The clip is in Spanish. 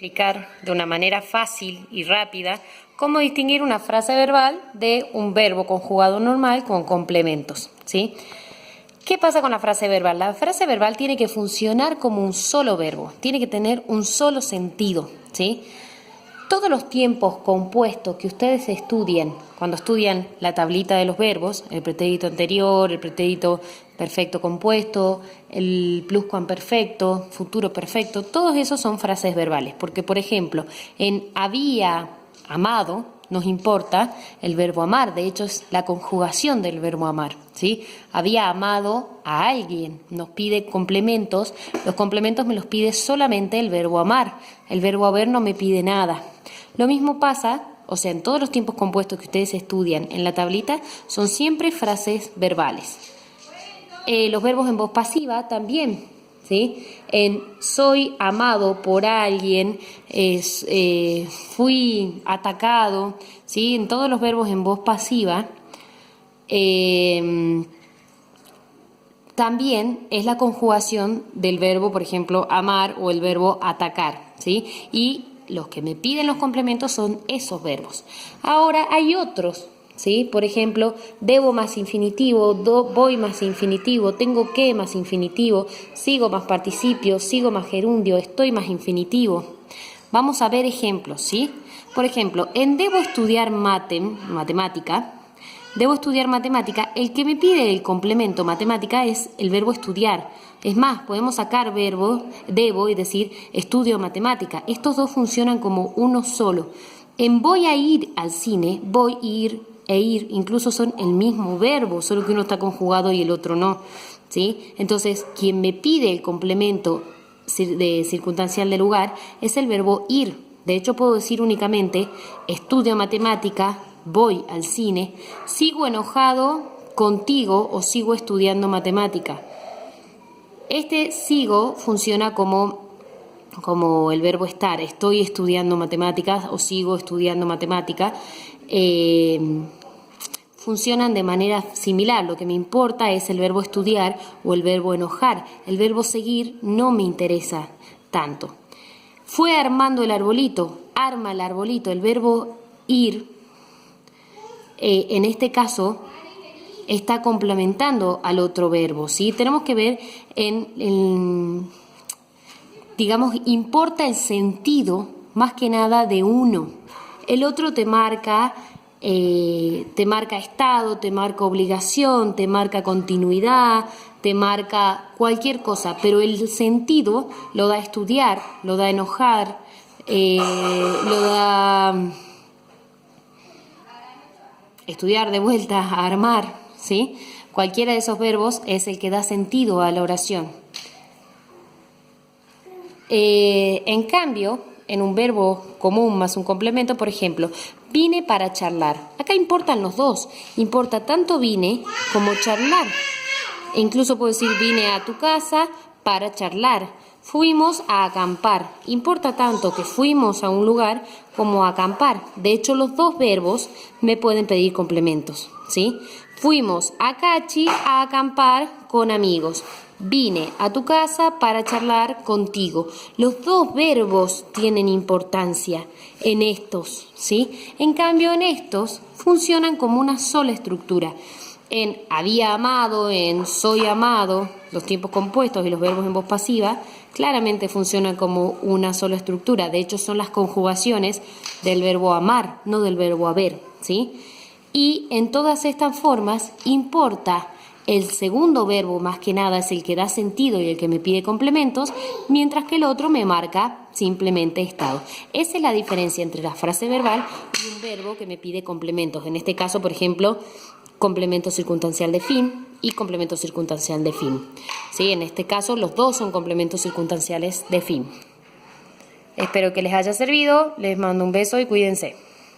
Explicar de una manera fácil y rápida cómo distinguir una frase verbal de un verbo conjugado normal con complementos, ¿sí? ¿Qué pasa con la frase verbal? La frase verbal tiene que funcionar como un solo verbo, tiene que tener un solo sentido, ¿sí? Todos los tiempos compuestos que ustedes estudien, cuando estudian la tablita de los verbos, el pretérito anterior, el pretérito perfecto compuesto, el pluscuamperfecto, futuro perfecto, todos esos son frases verbales. Porque, por ejemplo, en había amado nos importa el verbo amar, de hecho es la conjugación del verbo amar, ¿sí? Había amado a alguien, nos pide complementos, los complementos me los pide solamente el verbo amar, el verbo haber no me pide nada. Lo mismo pasa, o sea, en todos los tiempos compuestos que ustedes estudian en la tablita, son siempre frases verbales. Los verbos en voz pasiva también, ¿sí? En soy amado por alguien, fui atacado, ¿sí? En todos los verbos en voz pasiva, también es la conjugación del verbo, por ejemplo, amar o el verbo atacar, ¿sí? Y los que me piden los complementos son esos verbos. Ahora hay otros, ¿sí? Por ejemplo, debo más infinitivo, voy más infinitivo, tengo que más infinitivo, sigo más participio, sigo más gerundio, estoy más infinitivo. Vamos a ver ejemplos, ¿sí? Por ejemplo, en debo estudiar matemática, el que me pide el complemento matemática es el verbo estudiar. Es más, podemos sacar verbo, debo, y decir estudio matemática. Estos dos funcionan como uno solo. En voy a ir al cine, voy, ir e ir, incluso son el mismo verbo, solo que uno está conjugado y el otro no, ¿sí? Entonces, quien me pide el complemento de circunstancial de lugar es el verbo ir. De hecho, puedo decir únicamente estudio matemática, voy al cine, sigo enojado contigo o sigo estudiando matemática. Este sigo funciona como el verbo estar, estoy estudiando matemáticas o sigo estudiando matemática. Funcionan de manera similar, lo que me importa es el verbo estudiar o el verbo enojar. El verbo seguir no me interesa tanto. Fue armando el arbolito, arma el arbolito, el verbo ir, en este caso, está complementando al otro verbo, ¿sí? Tenemos que ver digamos, importa el sentido más que nada de uno. El otro te marca estado, te marca obligación, te marca continuidad, te marca cualquier cosa, pero el sentido lo da estudiar, lo da enojar, lo da estudiar de vuelta, a armar, ¿sí? Cualquiera de esos verbos es el que da sentido a la oración. En cambio, en un verbo común más un complemento, por ejemplo, vine para charlar. Acá importan los dos. Importa tanto vine como charlar. E incluso puedo decir vine a tu casa para charlar. Fuimos a acampar. Importa tanto que fuimos a un lugar como a acampar. De hecho, los dos verbos me pueden pedir complementos, ¿sí? Fuimos a Cachi a acampar con amigos. Vine a tu casa para charlar contigo. Los dos verbos tienen importancia en estos, ¿sí? En cambio, en estos funcionan como una sola estructura. En había amado, en soy amado, los tiempos compuestos y los verbos en voz pasiva, claramente funcionan como una sola estructura. De hecho, son las conjugaciones del verbo amar, no del verbo haber, ¿sí? Y en todas estas formas importa el segundo verbo, más que nada es el que da sentido y el que me pide complementos, mientras que el otro me marca simplemente estado. Esa es la diferencia entre la frase verbal y un verbo que me pide complementos. En este caso, por ejemplo, complemento circunstancial de fin y complemento circunstancial de fin. ¿Sí? En este caso, los dos son complementos circunstanciales de fin. Espero que les haya servido. Les mando un beso y cuídense.